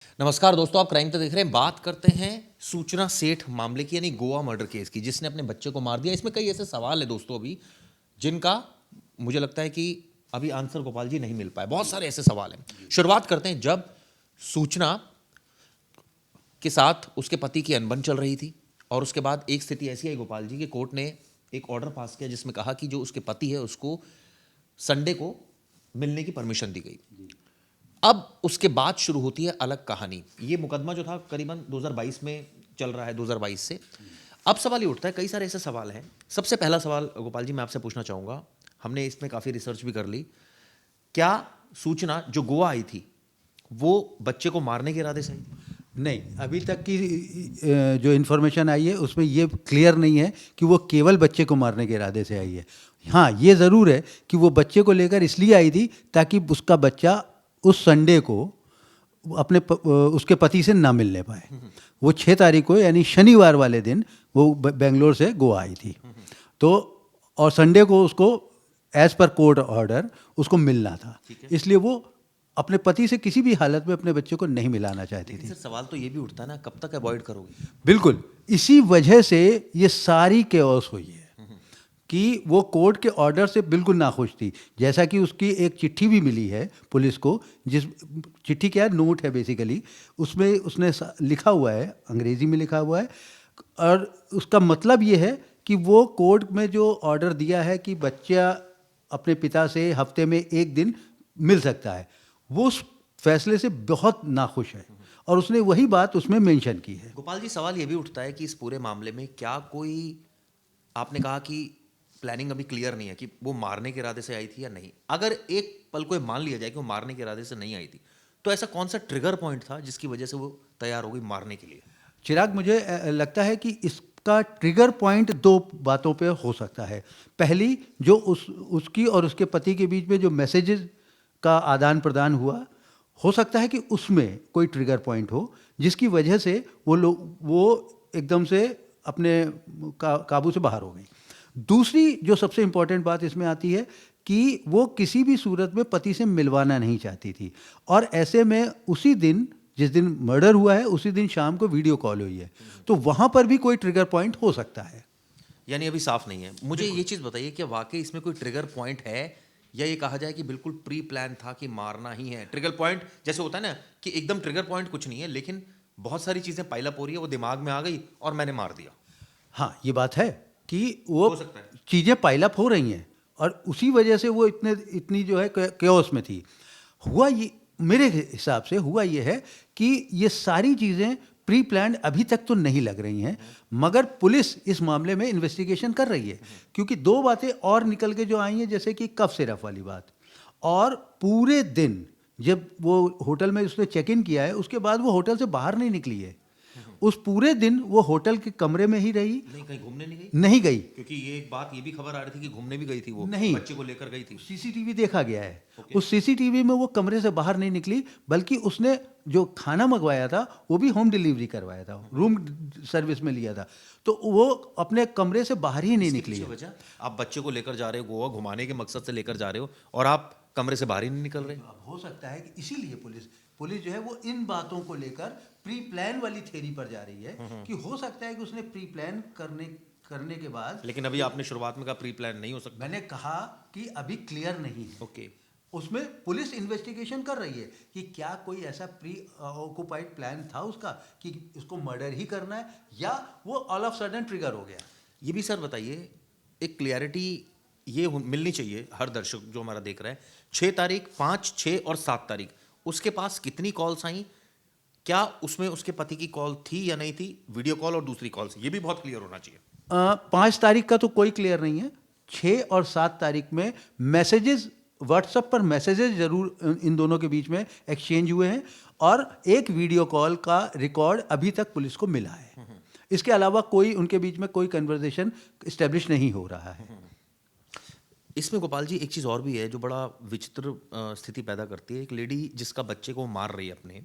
नमस्कार दोस्तों, आप क्राइम तो देख रहे हैं। बात करते हैं सूचना सेठ मामले की, यानी गोवा मर्डर केस की, जिसने अपने बच्चे को मार दिया। इसमें कई ऐसे सवाल है दोस्तों अभी जिनका मुझे लगता है कि अभी आंसर गोपाल जी नहीं मिल पाए। बहुत सारे ऐसे सवाल हैं। शुरुआत करते हैं जब सूचना के साथ उसके पति की अनबन चल रही थी और उसके बाद एक स्थिति ऐसी आई गोपाल जी कि कोर्ट ने एक ऑर्डर पास किया जिसमें कहा कि जो उसके पति है उसको संडे को मिलने की परमिशन दी गई। अब उसके बाद शुरू होती है अलग कहानी। ये मुकदमा जो था करीबन 2022 में चल रहा है, 2022 से। अब सवाल ये उठता है, कई सारे ऐसे सवाल हैं। सबसे पहला सवाल गोपाल जी मैं आपसे पूछना चाहूँगा, हमने इसमें काफ़ी रिसर्च भी कर ली। क्या सूचना जो गोवा आई थी वो बच्चे को मारने के इरादे से आई? नहीं, अभी तक की जो इन्फॉर्मेशन आई है उसमें ये क्लियर नहीं है कि वो केवल बच्चे को मारने के इरादे से आई है। हाँ, ये ज़रूर है कि वो बच्चे को लेकर इसलिए आई थी ताकि उसका बच्चा उस संडे को उसके पति से ना मिलने पाए। वो 6 तारीख को यानी शनिवार वाले दिन वो बेंगलोर से गोवा आई थी। तो और संडे को उसको एज पर कोर्ट ऑर्डर उसको मिलना था, इसलिए वो अपने पति से किसी भी हालत में अपने बच्चे को नहीं मिलाना चाहती लेकिन थी। सर सवाल तो ये भी उठता है ना, कब तक अवॉइड करोगे? बिल्कुल, इसी वजह से ये सारी केओस हुई है कि वो कोर्ट के ऑर्डर से बिल्कुल नाखुश थी। जैसा कि उसकी एक चिट्ठी भी मिली है पुलिस को, जिस चिट्ठी क्या है, नोट है बेसिकली। उसमें उसने लिखा हुआ है, अंग्रेजी में लिखा हुआ है, और उसका मतलब ये है कि वो कोर्ट में जो ऑर्डर दिया है कि बच्चा अपने पिता से हफ्ते में 1 दिन मिल सकता है, वो उस फैसले से बहुत नाखुश है और उसने वही बात उसमें मेंशन की है। गोपाल जी सवाल ये भी उठता है कि इस पूरे मामले में क्या कोई, आपने कहा कि प्लानिंग अभी क्लियर नहीं है कि वो मारने के इरादे से आई थी या नहीं। अगर एक पल को मान लिया जाए कि वो मारने के इरादे से नहीं आई थी, तो ऐसा कौन सा ट्रिगर पॉइंट था जिसकी वजह से वो तैयार हो गई मारने के लिए? चिराग, मुझे लगता है कि इसका ट्रिगर पॉइंट 2 बातों पे हो सकता है। पहली, जो उसकी और उसके पति के बीच में जो मैसेजेस का आदान प्रदान हुआ, हो सकता है कि उसमें कोई ट्रिगर पॉइंट हो जिसकी वजह से वो एकदम से अपने काबू से बाहर हो गई। दूसरी जो सबसे इम्पोर्टेंट बात इसमें आती है कि वो किसी भी सूरत में पति से मिलवाना नहीं चाहती थी, और ऐसे में उसी दिन, जिस दिन मर्डर हुआ है, उसी दिन शाम को वीडियो कॉल हुई है, तो वहाँ पर भी कोई ट्रिगर पॉइंट हो सकता है। यानी अभी साफ नहीं है। मुझे ये चीज़ बताइए कि वाकई इसमें कोई ट्रिगर पॉइंट है, या ये कहा जाए कि बिल्कुल प्री प्लान था कि मारना ही है? ट्रिगर पॉइंट जैसे होता है ना कि एकदम ट्रिगर पॉइंट कुछ नहीं है, लेकिन बहुत सारी चीज़ें पाइलअप हो रही है, वो दिमाग में आ गई और मैंने मार दिया। हाँ, ये बात है कि वो हो सकता है। चीज़ें पाइलअप हो रही हैं और उसी वजह से वो इतनी जो है केओस में थी। हुआ ये, मेरे हिसाब से हुआ ये है कि ये सारी चीज़ें प्री प्लान्ड अभी तक तो नहीं लग रही हैं, मगर पुलिस इस मामले में इन्वेस्टिगेशन कर रही है। क्योंकि 2 बातें और निकल के जो आई हैं, जैसे कि कफ सिरप वाली बात, और पूरे दिन जब वो होटल में उसने चेक इन किया है, उसके बाद वो होटल से बाहर नहीं निकली है। उस पूरे दिन वो होटल के कमरे में ही रही, नहीं, कहीं घूमने नहीं गई? नहीं गई। क्योंकि ये एक बात ये भी खबर आ रही थी कि घूमने भी गई थी, वो नहीं, बच्चे को लेकर गई थी। सीसीटीवी देखा गया है। ओके। उस सीसीटीवी में वो कमरे से बाहर नहीं निकली, बल्कि उसने जो खाना मंगवाया था वो भी होम डिलीवरी करवाया था, रूम सर्विस में लिया था, तो वो अपने कमरे से बाहर ही नहीं इसके निकली पीछे है। वजह, आप बच्चे को लेकर जा रहे हो गोवा, घुमाने के मकसद से लेकर जा रहे हो, और आप कमरे से बाहर ही नहीं निकल रहे। अब हो सकता है कि इसीलिए पुलिस पुलिस जो है वो इन बातों को लेकर प्री प्लान वाली थ्योरी पर जा रही है कि हो सकता है कि उसने प्री प्लान करने के बाद। लेकिन अभी आपने शुरुआत में कहा प्री प्लान नहीं हो सकता। मैंने कहा कि अभी क्लियर नहीं है। ओके। उसमें पुलिस इन्वेस्टिगेशन कर रही है कि क्या कोई ऐसा प्री ऑक्युपाइड प्लान था उसका कि उसको मर्डर ही करना है, या वो ऑल ऑफ सडन ट्रिगर हो गया। ये भी सर बताइए, एक क्लियरिटी ये मिलनी चाहिए हर दर्शक जो हमारा देख रहा है। 6 तारीख, 5, 6 और 7 तारीख उसके पास कितनी कॉल्स आई? क्या उसमें उसके पति की कॉल थी या नहीं थी? वीडियो कॉल और दूसरी कॉल्स, ये भी बहुत क्लियर होना चाहिए। 5 तारीख का तो कोई क्लियर नहीं है। 6 और 7 तारीख में मैसेजेस, व्हाट्सएप पर मैसेजेस जरूर इन दोनों के बीच में एक्सचेंज हुए हैं, और एक वीडियो कॉल का रिकॉर्ड अभी तक पुलिस को मिला है। इसके अलावा कोई उनके बीच में कोई कन्वर्सेशन इस्टेब्लिश नहीं हो रहा है। इसमें गोपाल जी एक चीज़ और भी है जो बड़ा विचित्र स्थिति पैदा करती है। एक लेडी जिसका बच्चे को मार रही है अपने,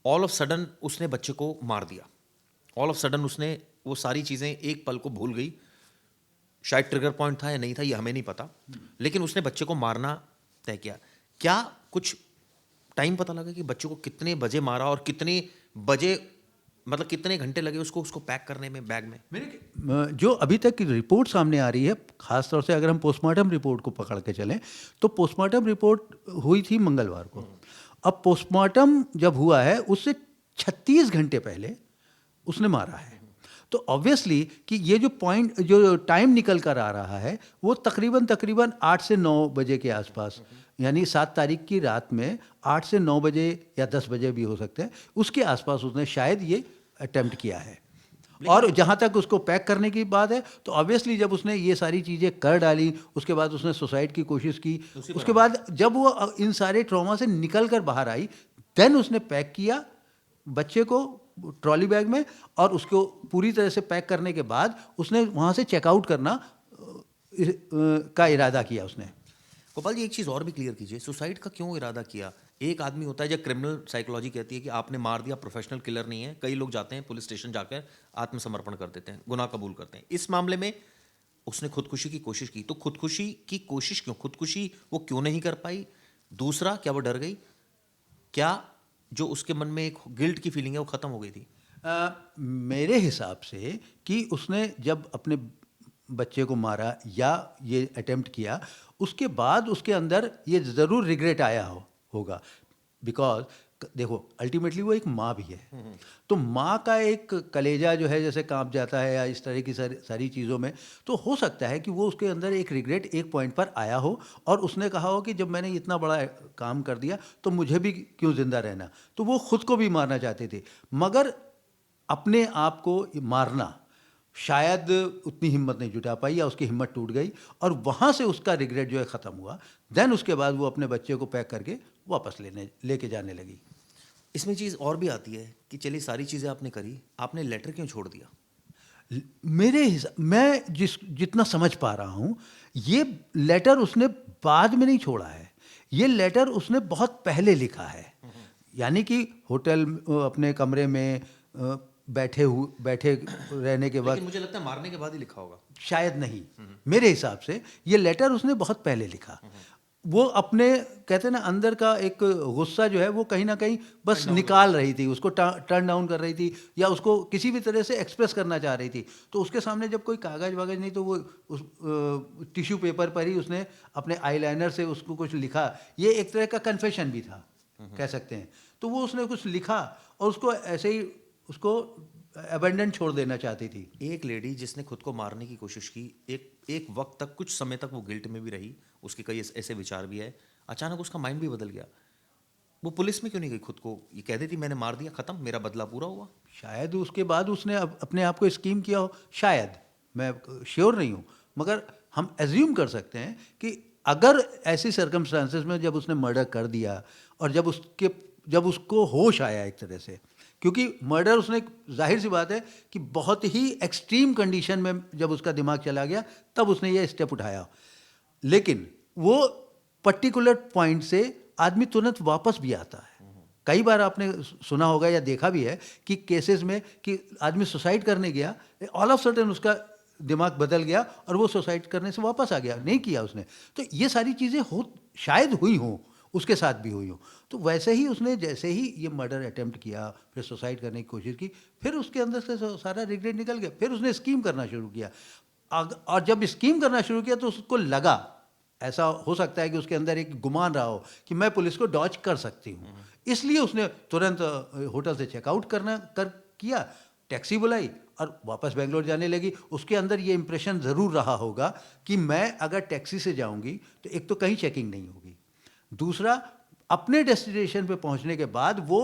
ऑल ऑफ सडन उसने बच्चे को मार दिया। ऑल ऑफ सडन उसने वो सारी चीज़ें एक पल को भूल गई। शायद ट्रिगर पॉइंट था या नहीं था ये हमें नहीं पता, लेकिन उसने बच्चे को मारना तय किया। क्या कुछ टाइम पता लगा कि बच्चों को कितने बजे मारा और कितने बजे, मतलब कितने घंटे लगे उसको पैक करने में बैग में? जो अभी तक की रिपोर्ट सामने आ रही है, खासतौर से अगर हम पोस्टमार्टम रिपोर्ट को पकड़ के चलें, तो पोस्टमार्टम रिपोर्ट हुई थी मंगलवार को। अब पोस्टमार्टम जब हुआ है उससे 36 घंटे पहले उसने मारा है। तो ऑब्वियसली कि ये जो टाइम निकल कर आ रहा है वो तकरीबन 8 से 9 बजे के आसपास, यानी 7 तारीख की रात में 8 से 9 बजे या 10 बजे भी हो सकते हैं, उसके आसपास उसने शायद ये अटेम्प्ट किया है। और जहाँ तक उसको पैक करने की बात है, तो ऑब्वियसली जब उसने ये सारी चीज़ें कर डाली, उसके बाद उसने सुसाइड की कोशिश की, उसके बाद जब वो इन सारे ट्रॉमा से निकल कर बाहर आई, देन उसने पैक किया बच्चे को ट्रॉली बैग में, और उसको पूरी तरह से पैक करने के बाद उसने वहाँ से चेकआउट करना का इरादा किया उसने। गोपाल जी, एक चीज़ और भी क्लियर कीजिए, सुसाइड का क्यों इरादा किया? एक आदमी होता है, जब क्रिमिनल साइकोलॉजी कहती है कि आपने मार दिया, प्रोफेशनल किलर नहीं है, कई लोग जाते हैं पुलिस स्टेशन जाकर आत्मसमर्पण कर देते हैं, गुनाह कबूल करते हैं। इस मामले में उसने खुदकुशी की कोशिश की, तो खुदकुशी की कोशिश क्यों, खुदकुशी वो क्यों नहीं कर पाई? दूसरा, क्या वो डर गई? क्या जो उसके मन में एक गिल्ट की फीलिंग है वो खत्म हो गई थी? मेरे हिसाब से कि उसने जब अपने बच्चे को मारा या ये अटेम्प्ट किया, उसके बाद उसके अंदर ये ज़रूर रिग्रेट आया होगा। बिकॉज देखो, अल्टीमेटली वो एक माँ भी है, तो माँ का एक कलेजा जो है जैसे कांप जाता है या इस तरह की सारी चीज़ों में, तो हो सकता है कि वो उसके अंदर एक रिग्रेट एक पॉइंट पर आया हो और उसने कहा हो कि जब मैंने इतना बड़ा काम कर दिया तो मुझे भी क्यों ज़िंदा रहना, तो वो खुद को भी मारना चाहते थे। मगर अपने आप को मारना शायद उतनी हिम्मत नहीं जुटा पाई या उसकी हिम्मत टूट गई, और वहाँ से उसका रिग्रेट जो है ख़त्म हुआ। देन उसके बाद वो अपने बच्चे को पैक करके वापस लेके जाने लगी। इसमें चीज़ और भी आती है कि चलिए सारी चीज़ें आपने करी, आपने लेटर क्यों छोड़ दिया? मैं जितना समझ पा रहा हूँ, ये लेटर उसने बाद में नहीं छोड़ा है, ये लेटर उसने बहुत पहले लिखा है। यानी कि होटल अपने कमरे में बैठे रहने के लेकिन वक्त, मुझे लगता है मारने के बाद ही लिखा होगा। शायद नहीं, मेरे हिसाब से ये लेटर उसने बहुत पहले लिखा। वो अपने, कहते हैं ना, अंदर का एक गुस्सा जो है वो कहीं ना कहीं बस निकाल रही थी, उसको टर्न डाउन कर रही थी या उसको किसी भी तरह से एक्सप्रेस करना चाह रही थी। तो उसके सामने जब कोई कागज़ वागज नहीं, तो वो उस टिश्यू पेपर पर ही उसने अपने आईलाइनर से उसको कुछ लिखा। ये एक तरह का कन्फेशन भी था, कह सकते हैं। तो वो उसने कुछ लिखा और उसको ऐसे ही उसको अबेंडन छोड़ देना चाहती थी। एक लेडी जिसने खुद को मारने की कोशिश की, एक वक्त तक, कुछ समय तक वो गिल्ट में भी रही, उसके कई ऐसे विचार भी है, अचानक उसका माइंड भी बदल गया, वो पुलिस में क्यों नहीं गई? खुद को ये कह देती मैंने मार दिया, खत्म, मेरा बदला पूरा हुआ। शायद उसके बाद उसने अपने आप को स्कीम किया हो, शायद, मैं श्योर नहीं हूँ, मगर हम एज्यूम कर सकते हैं कि अगर ऐसी सर्कमस्टांसेस में जब उसने मर्डर कर दिया और जब उसको होश आया एक तरह से, क्योंकि मर्डर उसने, जाहिर सी बात है कि बहुत ही एक्सट्रीम कंडीशन में जब उसका दिमाग चला गया तब उसने ये स्टेप उठाया। लेकिन वो पर्टिकुलर पॉइंट से आदमी तुरंत वापस भी आता है। कई बार आपने सुना होगा या देखा भी है कि केसेस में कि आदमी सुसाइड करने गया, ऑल ऑफ सडन उसका दिमाग बदल गया और वो सुसाइड करने से वापस आ गया, नहीं किया उसने। तो ये सारी चीज़ें शायद हुई हों, उसके साथ भी हुई हो। तो वैसे ही उसने जैसे ही ये मर्डर अटेम्प्ट किया, फिर सुसाइड करने की कोशिश की, फिर उसके अंदर से सारा रिग्रेट निकल गया, फिर उसने स्कीम करना शुरू किया। और जब स्कीम करना शुरू किया तो उसको लगा, ऐसा हो सकता है कि उसके अंदर एक गुमान रहा हो कि मैं पुलिस को डॉज कर सकती हूँ, इसलिए उसने तुरंत होटल से चेकआउट किया, टैक्सी बुलाई और वापस बेंगलोर जाने लगी। उसके अंदर ये इंप्रेशन ज़रूर रहा होगा कि मैं अगर टैक्सी से जाऊँगी तो एक तो कहीं चेकिंग नहीं होगी, दूसरा अपने डेस्टिनेशन पे पहुंचने के बाद वो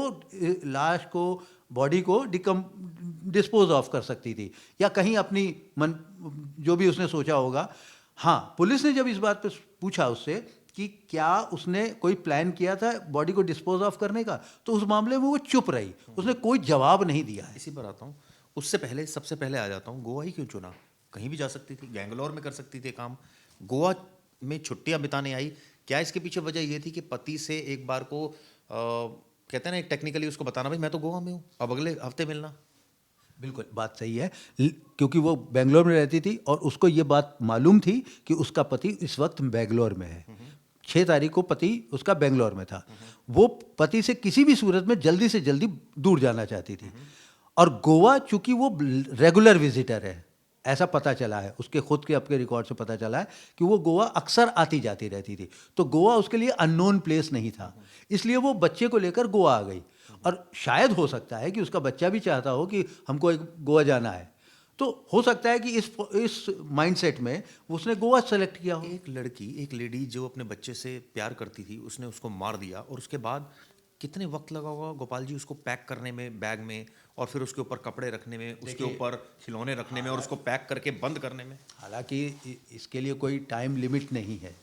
लाश को, बॉडी को डिस्पोज ऑफ कर सकती थी, या कहीं अपनी जो भी उसने सोचा होगा। हाँ, पुलिस ने जब इस बात पे पूछा उससे कि क्या उसने कोई प्लान किया था बॉडी को डिस्पोज ऑफ करने का, तो उस मामले में वो चुप रही, उसने कोई जवाब नहीं दिया है। इसी पर आता हूँ, उससे पहले, सबसे पहले आ जाता हूँ, गोवा ही क्यों चुना? कहीं भी जा सकती थी, बैंगलोर में कर सकती थी काम, गोवा में छुट्टियां बिताने आई। क्या इसके पीछे वजह ये थी कि पति से एक बार को कहते हैं ना, एक टेक्निकली उसको बताना, भाई मैं तो गोवा में हूँ, अब अगले हफ्ते मिलना? बिल्कुल बात सही है, क्योंकि वो बेंगलोर में रहती थी और उसको ये बात मालूम थी कि उसका पति इस वक्त बेंगलोर में है। 6 तारीख को पति उसका बेंगलोर में था। वो पति से किसी भी सूरत में जल्दी से जल्दी दूर जाना चाहती थी। और गोवा चूंकि वो रेगुलर विजिटर है, ऐसा पता चला है, उसके खुद के आपके रिकॉर्ड से पता चला है कि वो गोवा अक्सर आती जाती रहती थी। तो गोवा उसके लिए अननोन प्लेस नहीं था, इसलिए वो बच्चे को लेकर गोवा आ गई। और शायद हो सकता है कि उसका बच्चा भी चाहता हो कि हमको एक गोवा जाना है, तो हो सकता है कि इस माइंडसेट में उसने गोवा सेलेक्ट किया हो। एक लेडी जो अपने बच्चे से प्यार करती थी, उसने उसको मार दिया, और उसके बाद कितने वक्त लगा होगा गोपाल जी उसको पैक करने में, बैग में, और फिर उसके ऊपर कपड़े रखने में, उसके ऊपर खिलौने रखने में, और उसको पैक करके बंद करने में। हालांकि इसके लिए कोई टाइम लिमिट नहीं है।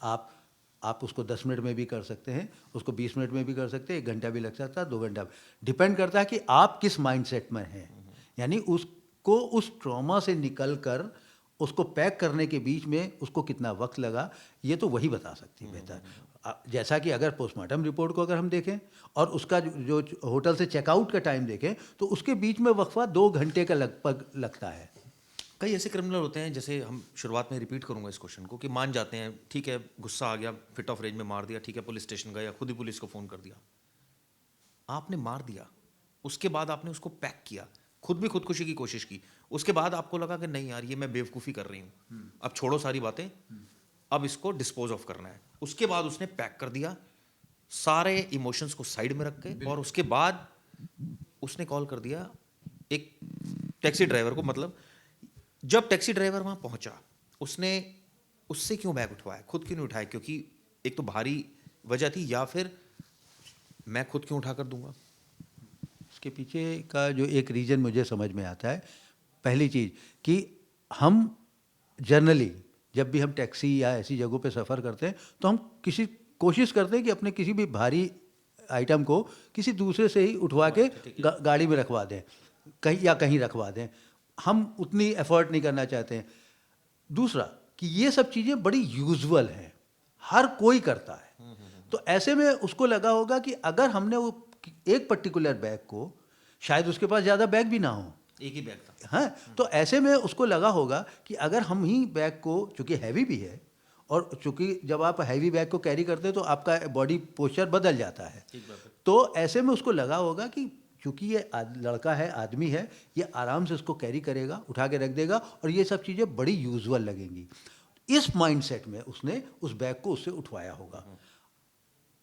आप उसको 10 मिनट में भी कर सकते हैं, उसको 20 मिनट में भी कर सकते हैं, 1 घंटा भी लग सकता है, 2 घंटा। डिपेंड करता है कि आप किस माइंडसेट में हैं। यानी उसको उस ट्रॉमा से निकल कर उसको पैक करने के बीच में उसको कितना वक्त लगा, ये तो वही बता सकती है बेहतर। जैसा कि अगर पोस्टमार्टम रिपोर्ट को अगर हम देखें और उसका जो होटल से चेकआउट का टाइम देखें, तो उसके बीच में वक्फा 2 घंटे का लगभग लगता है। कई ऐसे क्रिमिनल होते हैं, जैसे हम शुरुआत में रिपीट करूंगा इस क्वेश्चन को, कि मान जाते हैं ठीक है, गुस्सा आ गया, फिट ऑफ रेंज में मार दिया, ठीक है, पुलिस स्टेशन गया, खुद ही पुलिस को फ़ोन कर दिया। आपने मार दिया, उसके बाद आपने उसको पैक किया, खुद भी खुदकुशी की कोशिश की, उसके बाद आपको लगा कि नहीं यार, ये मैं बेवकूफ़ी कर रही हूँ, अब छोड़ो सारी बातें, अब इसको डिस्पोज ऑफ करना है। उसके बाद उसने पैक कर दिया, सारे इमोशंस को साइड में रख के, और उसके बाद उसने कॉल कर दिया एक टैक्सी ड्राइवर को। मतलब जब टैक्सी ड्राइवर वहां पहुंचा, उसने उससे क्यों बैग उठवाया, खुद क्यों नहीं उठाया? क्योंकि एक तो भारी वजह थी, या फिर मैं खुद क्यों उठा कर दूंगा? इसके पीछे का जो एक रीज़न मुझे समझ में आता है, पहली चीज़ कि हम जनरली जब भी हम टैक्सी या ऐसी जगहों पे सफ़र करते हैं, तो हम कोशिश करते हैं कि अपने किसी भी भारी आइटम को किसी दूसरे से ही उठवा के गाड़ी में रखवा दें, कहीं रखवा दें। हम उतनी एफर्ट नहीं करना चाहते हैं। दूसरा कि ये सब चीज़ें बड़ी यूजुअल हैं, हर कोई करता है। तो ऐसे में उसको लगा होगा कि अगर हमने वो एक पर्टिकुलर बैग को, शायद उसके पास ज़्यादा बैग भी ना हो, एक ही बैग था। हाँ, तो ऐसे में उसको लगा होगा कि अगर हम ही बैग को, चूँकि हैवी भी है, और चूँकि जब आप हैवी बैग को कैरी करते हैं तो आपका बॉडी पोस्चर बदल जाता है, तो ऐसे में उसको लगा होगा कि चूँकि ये लड़का है, आदमी है, ये आराम से उसको कैरी करेगा, उठा के रख देगा, और ये सब चीज़ें बड़ी यूजुअल लगेंगी। इस माइंडसेट में उसने उस बैग को उससे उठवाया होगा।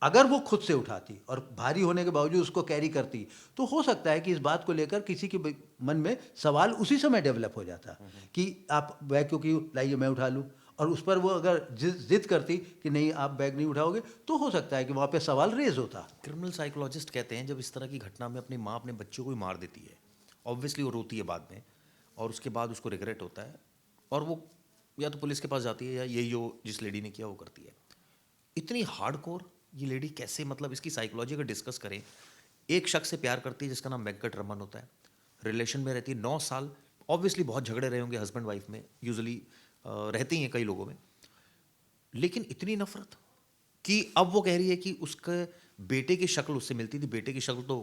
अगर वो खुद से उठाती और भारी होने के बावजूद उसको कैरी करती, तो हो सकता है कि इस बात को लेकर किसी के मन में सवाल उसी समय डेवलप हो जाता कि आप बैग क्यों लाइए मैं उठा लूँ, और उस पर वो अगर जिद करती कि नहीं आप बैग नहीं उठाओगे, तो हो सकता है कि वहाँ पे सवाल रेज होता। क्रिमिनल साइकोलॉजिस्ट कहते हैं, जब इस तरह की घटना में अपनी माँ अपने बच्चों को ही मार देती है, ऑब्वियसली वो रोती है बाद में, और उसके बाद उसको रिग्रेट होता है, और वो या तो पुलिस के पास जाती है, या यही जो जिस लेडी ने किया वो करती है। इतनी हार्डकोर ये लेडी कैसे, मतलब इसकी साइकोलॉजी अगर डिस्कस करें, एक शख्स से प्यार करती है जिसका नाम वेंकट रमन होता है, रिलेशन में रहती है 9 साल, ऑब्वियसली बहुत झगड़े रहे होंगे हस्बैंड वाइफ में, यूजुअली रहती हैं कई लोगों में, लेकिन इतनी नफरत कि अब वो कह रही है कि उसके बेटे की शक्ल उससे मिलती थी, बेटे की शक्ल तो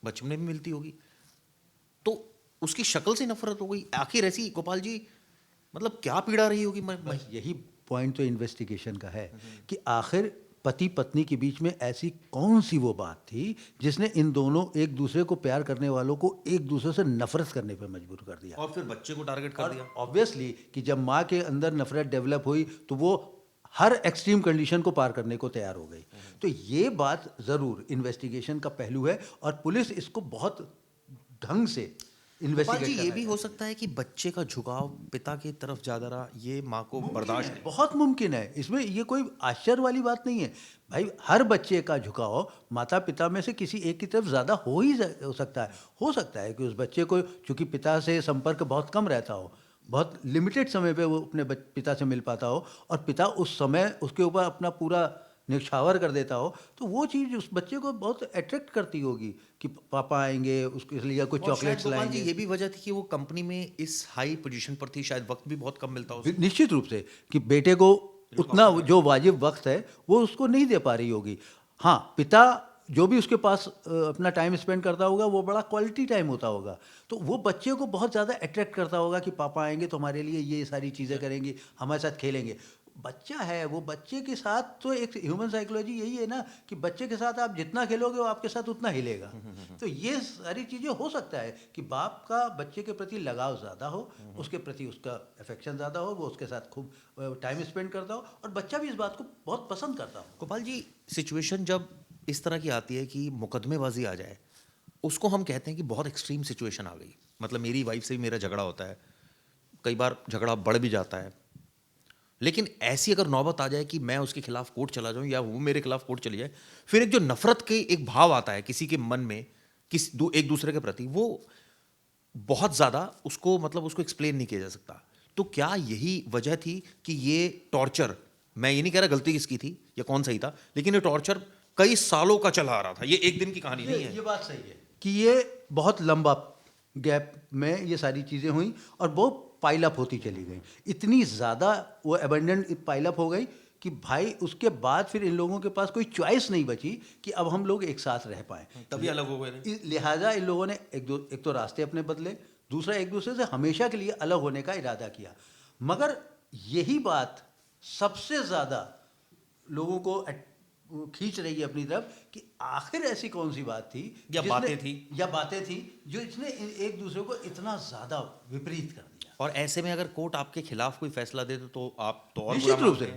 बचपन में भी मिलती होगी, तो उसकी शक्ल से नफरत हो गई। आखिर ऐसी गोपाल जी, मतलब क्या पीड़ा रही होगी? बस यही पॉइंट तो इन्वेस्टिगेशन का है कि आखिर पति पत्नी के बीच में ऐसी कौन सी वो बात थी जिसने इन दोनों एक दूसरे को प्यार करने वालों को एक दूसरे से नफरत करने पर मजबूर कर दिया, और फिर बच्चे को टारगेट कर दिया। ऑब्वियसली कि जब माँ के अंदर नफरत डेवलप हुई तो वो हर एक्सट्रीम कंडीशन को पार करने को तैयार हो गई। तो ये बात ज़रूर इन्वेस्टिगेशन का पहलू है, और पुलिस इसको बहुत ढंग से गोपाल जी, ये भी हो सकता है कि बच्चे का झुकाव पिता की तरफ ज्यादा रहा, ये माँ को बर्दाश्त नहीं। बहुत मुमकिन है, इसमें ये कोई आश्चर्य वाली बात नहीं है भाई। हर बच्चे का झुकाव माता पिता में से किसी एक की तरफ ज़्यादा हो सकता है। हो सकता है कि उस बच्चे को चूँकि पिता से संपर्क बहुत कम रहता हो, बहुत लिमिटेड समय पे वो अपने पिता से मिल पाता हो, और पिता उस समय उसके ऊपर अपना पूरा निछावर कर देता हो, तो वो चीज़ उस बच्चे को बहुत अट्रैक्ट करती होगी कि पापा आएंगे उसके लिए कुछ चॉकलेट्स लाएंगे। ये भी वजह थी कि वो कंपनी में इस हाई पोजीशन पर थी, शायद वक्त भी बहुत कम मिलता हो। निश्चित रूप से कि बेटे को उतना जो वाजिब वक्त है वो उसको नहीं दे पा रही होगी। हाँ, पिता जो भी उसके पास अपना टाइम स्पेंड करता होगा वो बड़ा क्वालिटी टाइम होता होगा, तो वो बच्चे को बहुत ज़्यादा अट्रैक्ट करता होगा कि पापा आएंगे तो हमारे लिए ये सारी चीज़ें करेंगे, हमारे साथ खेलेंगे। बच्चा है, वो बच्चे के साथ तो एक ह्यूमन साइकोलॉजी यही है ना कि बच्चे के साथ आप जितना खेलोगे वो आपके साथ उतना हिलेगा। तो ये सारी चीज़ें हो सकता है कि बाप का बच्चे के प्रति लगाव ज़्यादा हो, उसके प्रति उसका अफेक्शन ज़्यादा हो, वो उसके साथ खूब टाइम स्पेंड करता हो और बच्चा भी इस बात को बहुत पसंद करता हो। गोपाल जी, सिचुएशन जब इस तरह की आती है कि मुकदमेबाजी आ जाए, उसको हम कहते हैं कि बहुत एक्सट्रीम सिचुएशन आ गई। मतलब मेरी वाइफ से भी मेरा झगड़ा होता है, कई बार झगड़ा बढ़ भी जाता है, लेकिन ऐसी अगर नौबत आ जाए कि मैं उसके खिलाफ कोर्ट चला जाऊं या वो मेरे खिलाफ कोर्ट चली जाए, फिर एक जो नफरत के एक भाव आता है किसी के मन में एक दूसरे के प्रति, वो बहुत ज़्यादा उसको मतलब उसको एक्सप्लेन नहीं किया जा सकता। तो क्या यही वजह थी कि ये टॉर्चर, मैं ये नहीं कह रहा गलती किसकी थी या कौन सही था, लेकिन ये टॉर्चर कई सालों का चला आ रहा था, ये एक दिन की कहानी नहीं है। ये बात सही है कि ये बहुत लंबा गैप में ये सारी चीज़ें हुई और वो पाइलअप होती चली गई, इतनी ज़्यादा वो अबंडेंट पाइलअप हो गई कि भाई उसके बाद फिर इन लोगों के पास कोई चॉइस नहीं बची कि अब हम लोग एक साथ रह पाएँ। तभी अलग हो गए थे। लिहाजा इन लोगों ने एक तो रास्ते अपने बदले, दूसरा एक दूसरे से हमेशा के लिए अलग होने का इरादा किया। मगर यही बात सबसे ज़्यादा लोगों को खींच रही है अपनी तरफ कि आखिर ऐसी कौन सी बात थी या बातें थी जो इसने एक दूसरे को इतना ज़्यादा विपरीत कर दिया। और ऐसे में अगर कोर्ट आपके खिलाफ कोई फैसला दे तो आप तो और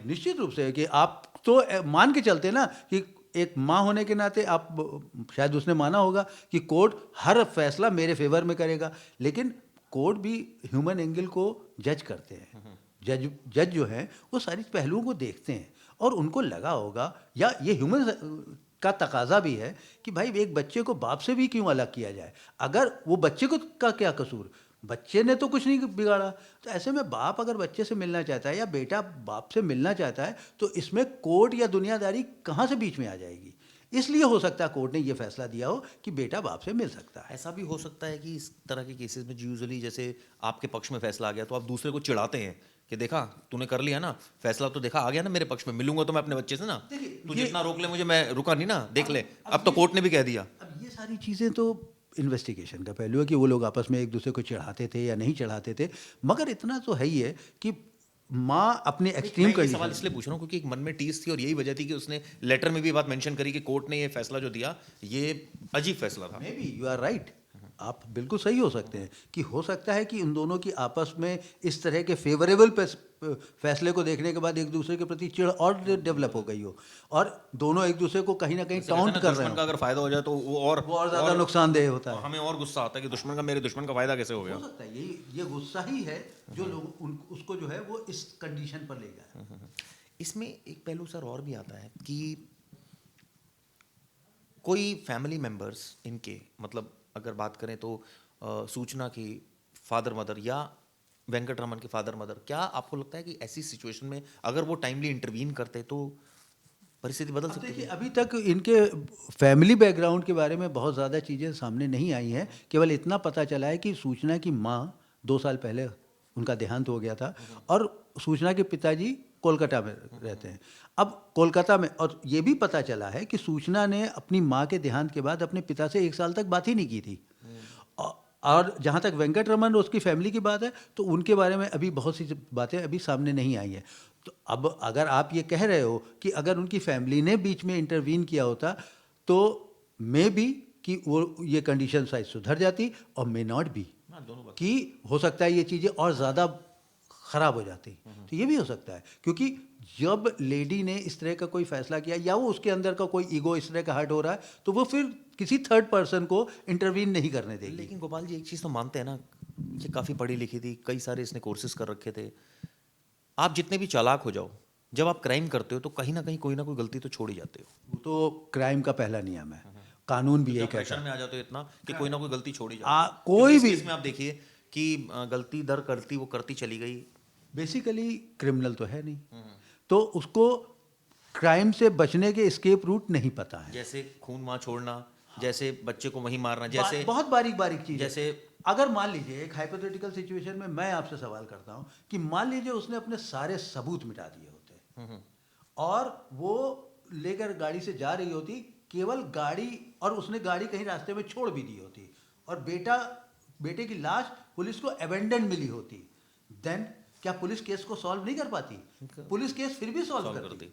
निश्चित रूप से कि आप तो मान के चलते ना कि एक माँ होने के नाते आप शायद उसने माना होगा कि कोर्ट हर फैसला मेरे फेवर में करेगा, लेकिन कोर्ट भी ह्यूमन एंगल को जज करते हैं। जज जो हैं वो सारी पहलुओं को देखते हैं और उनको लगा होगा या ये ह्यूमन का तकाजा भी है कि भाई एक बच्चे को बाप से भी क्यों अलग किया जाए, अगर वो बच्चे को का क्या कसूर, बच्चे ने तो कुछ नहीं बिगाड़ा। तो ऐसे में बाप अगर बच्चे से मिलना चाहता है या बेटा बाप से मिलना चाहता है तो इसमें कोर्ट या दुनियादारी कहाँ से बीच में आ जाएगी। इसलिए हो सकता है कोर्ट ने ये फैसला दिया हो कि बेटा बाप से मिल सकता है। ऐसा भी हो सकता है कि इस तरह के केसेस में यूजुअली जैसे आपके पक्ष में फैसला आ गया तो आप दूसरे को चिढ़ाते हैं कि देखा तूने कर लिया ना फैसला, तो देखा आ गया ना मेरे पक्ष में, मिलूंगा तो मैं अपने बच्चे से ना, तू जितना रोक ले मुझे, मैं रुका नहीं ना, देख ले अब तो कोर्ट ने भी कह दिया। अब ये सारी चीज़ें तो इन्वेस्टिगेशन का पहलू है कि वो लोग आपस में एक दूसरे को चढ़ाते थे या नहीं चढ़ाते थे, मगर इतना तो है ही है कि माँ अपने एक्सट्रीम मैं ये कंडीशन। सवाल इसलिए पूछ रहा हूँ क्योंकि एक मन में टीस थी और यही वजह थी कि उसने लेटर में भी बात मेंशन करी कि कोर्ट ने ये फैसला जो दिया ये अजीब फैसला था। Maybe you are right, आप बिल्कुल सही हो सकते हैं कि हो सकता है कि उन दोनों की आपस में इस तरह के फेवरेबल फैसले को देखने के बाद एक दूसरे के प्रति चिढ़ और डेवलप हो गई हो और दोनों एक दूसरे को कहीं ना कहीं टाउंट कर रहे दुश्मन का हो। अगर फायदा हो जाए तो वो और ज़्यादा नुकसानदेह होता है। हमें और गुस्सा आता है कि दुश्मन का मेरे दुश्मन का फायदा कैसे हो गया। हो सकता है ये गुस्सा ही है जो लोग उसको जो है वो इस कंडीशन पर ले गया। इसमें एक पहलू सर और भी आता है कि कोई फैमिली मेंबर्स इनके मतलब अगर बात करें तो सूचना की फादर मदर या वेंकटरमन के फादर मदर, क्या आपको लगता है कि ऐसी सिचुएशन में अगर वो टाइमली इंटरवीन करते तो परिस्थिति बदल सकती देखिए है? अभी तक इनके फैमिली बैकग्राउंड के बारे में बहुत ज़्यादा चीज़ें सामने नहीं आई हैं, केवल इतना पता चला है कि सूचना की माँ 2 साल पहले उनका देहांत हो गया था और सूचना के पिताजी कोलकाता में रहते हैं। अब कोलकाता में और ये भी पता चला है कि सूचना ने अपनी माँ के देहांत के बाद अपने पिता से 1 साल तक बात ही नहीं की थी। और जहाँ तक वेंकटरमन और उसकी फैमिली की बात है तो उनके बारे में अभी बहुत सी बातें अभी सामने नहीं आई हैं। तो अब अगर आप ये कह रहे हो कि अगर उनकी फैमिली ने बीच में इंटरवीन किया होता तो मे बी कि वो ये कंडीशन शायद सुधर जाती और मे नॉट बी कि हो सकता है ये चीज़ें और ज़्यादा ख़राब हो जाती। तो ये भी हो सकता है क्योंकि जब लेडी ने इस तरह का कोई फैसला किया या वो उसके अंदर का कोई ईगो इस तरह का हर्ट हो रहा है तो वो फिर किसी थर्ड पर्सन को इंटरवीन नहीं करने देगी। लेकिन गोपाल जी एक चीज़ तो मानते हैं ना, ये काफ़ी पढ़ी लिखी थी, कई सारे इसने कोर्सेज कर रखे थे, आप जितने भी चालाक हो जाओ जब आप क्राइम करते हो तो कहीं ना कोई गलती तो छोड़ ही जाते हो। वो तो क्राइम का पहला नियम है, कानून भी यही कहता प्रेशर है। में आ जाते हो इतना कि कोई ना कोई गलती छोड़ ही जाती है। कोई इस भी केस में आप देखिए कि गलती दर करती वो करती चली गई। बेसिकली क्रिमिनल तो है नहीं तो उसको क्राइम से बचने के एस्केप रूट नहीं पता है। जैसे खून माँ छोड़ना, जैसे बच्चे को वहीं मारना, जैसे बहुत बारीक बारीक चीज जैसे अगर मान लीजिए एक हाइपोथेटिकल सिचुएशन में मैं आपसे सवाल करता हूं कि मान लीजिए उसने अपने सारे सबूत मिटा दिए होते और वो लेकर गाड़ी से जा रही होती, केवल गाड़ी, और उसने गाड़ी कहीं रास्ते में छोड़ भी दी होती और बेटे की लाश पुलिस को अबेंडन मिली होती, देन क्या पुलिस केस को सॉल्व नहीं कर पाती? पुलिस केस फिर भी सॉल्व करती।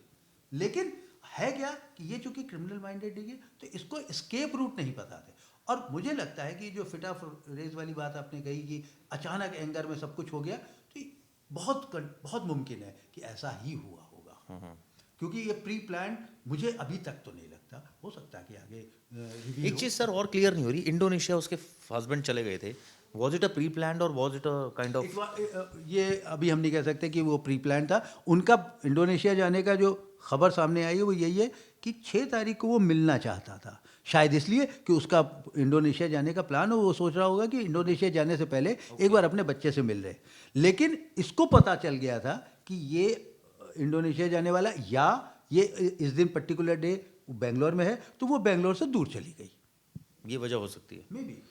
लेकिन है क्या कि ये चूंकि क्रिमिनल माइंडेड है तो इसको एस्केप रूट नहीं बताते। और मुझे लगता है कि जो फिट ऑफ रेस वाली बात आपने कही कि अचानक एंगर में सब कुछ हो गया, तो बहुत बहुत मुमकिन है कि ऐसा ही हुआ होगा, क्योंकि ये प्री प्लान मुझे अभी तक तो नहीं लगता। हो सकता है कि आगे एक चीज सर और क्लियर नहीं हो रही, इंडोनेशिया उसके हस्बैंड चले गए थे, was it a pre plan और was it a kind of? ये अभी हम नहीं कह सकते कि वो प्री प्लान था उनका। इंडोनेशिया जाने का जो खबर सामने आई है वो यही है कि 6 तारीख को वो मिलना चाहता था, शायद इसलिए कि उसका इंडोनेशिया जाने का प्लान हो। वो सोच रहा होगा कि इंडोनेशिया जाने से पहले एक बार अपने बच्चे से मिल रहे। लेकिन इसको पता चल गया था कि ये इंडोनेशिया जाने वाला, या ये इस दिन पर्टिकुलर डे बेंगलोर में है, तो वो बेंगलोर से दूर चली गई। ये वजह हो सकती है मे बी।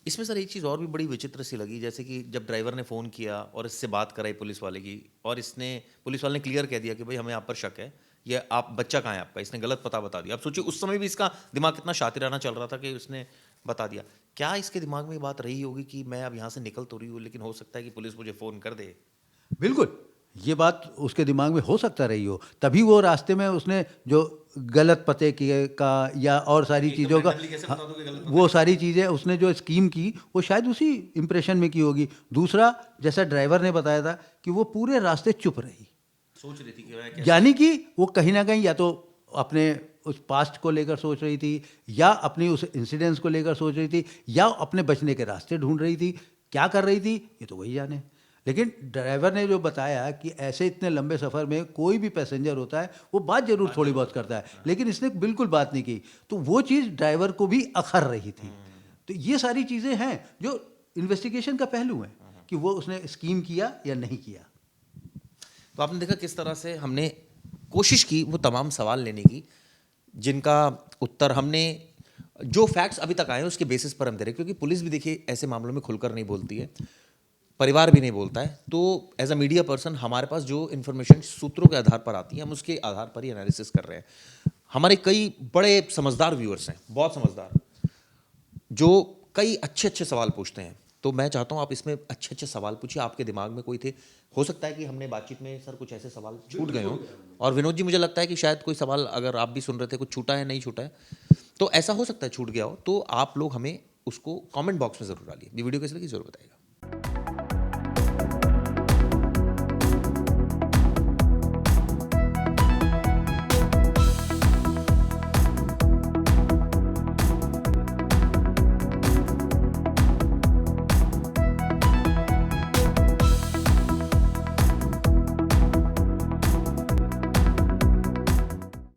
इसमें सर एक चीज़ और भी बड़ी विचित्र सी लगी, जैसे कि जब ड्राइवर ने फ़ोन किया और इससे बात कराई पुलिस वाले की, और इसने पुलिस वाले ने क्लियर कह दिया कि भाई हमें आप पर शक है, ये आप बच्चा कहाँ है आपका, इसने गलत पता बता दिया। अब सोचिए उस समय भी इसका दिमाग कितना शातिराना चल रहा था कि उसने बता दिया। क्या इसके दिमाग में ये बात रही होगी कि मैं अब यहाँ से निकल तो रही हूँ, लेकिन हो सकता है कि पुलिस मुझे फ़ोन कर दे? बिल्कुल, ये बात उसके दिमाग में हो सकता रही हो, तभी वो रास्ते में उसने जो गलत पते का या और सारी चीज़ों का, वो सारी चीज़ें उसने जो स्कीम की वो शायद उसी इम्प्रेशन में की होगी। दूसरा, जैसा ड्राइवर ने बताया था कि वो पूरे रास्ते चुप रही, सोच रही थी कि मैं कैसे। यानी कि वो कहीं ना कहीं या तो अपने उस पास्ट को लेकर सोच रही थी, या अपनी उस इंसिडेंस को लेकर सोच रही थी, या अपने बचने के रास्ते ढूंढ रही थी। क्या कर रही थी ये तो वही जाने। लेकिन ड्राइवर ने जो बताया कि ऐसे इतने लंबे सफ़र में कोई भी पैसेंजर होता है वो बात ज़रूर थोड़ी बहुत करता है, लेकिन इसने बिल्कुल बात नहीं की, तो वो चीज़ ड्राइवर को भी अखर रही थी। तो ये सारी चीज़ें हैं जो इन्वेस्टिगेशन का पहलू है कि वो उसने स्कीम किया या नहीं किया। तो आपने देखा किस तरह से हमने कोशिश की वो तमाम सवाल लेने की, जिनका उत्तर हमने, जो फैक्ट्स अभी तक आए हैं उसके बेसिस पर हम दे रहे हैं, क्योंकि पुलिस भी देखिए ऐसे मामलों में खुलकर नहीं बोलती है, परिवार भी नहीं बोलता है। तो एज अ मीडिया पर्सन हमारे पास जो इन्फॉर्मेशन सूत्रों के आधार पर आती है, हम उसके आधार पर ही एनालिसिस कर रहे हैं। हमारे कई बड़े समझदार व्यूअर्स हैं, बहुत समझदार, जो कई अच्छे अच्छे सवाल पूछते हैं। तो मैं चाहता हूँ आप इसमें अच्छे अच्छे सवाल पूछिए, आपके दिमाग में कोई थे, हो सकता है कि हमने बातचीत में सर कुछ ऐसे सवाल छूट गए हों। और विनोद जी, मुझे लगता है कि शायद कोई सवाल अगर आप भी सुन रहे थे कुछ छूटा है, नहीं छूटा है, तो ऐसा हो सकता है छूट गया हो, तो आप लोग हमें उसको कमेंट बॉक्स में ज़रूर डालिए। ये वीडियो कैसे लगी ज़रूर बताइएगा।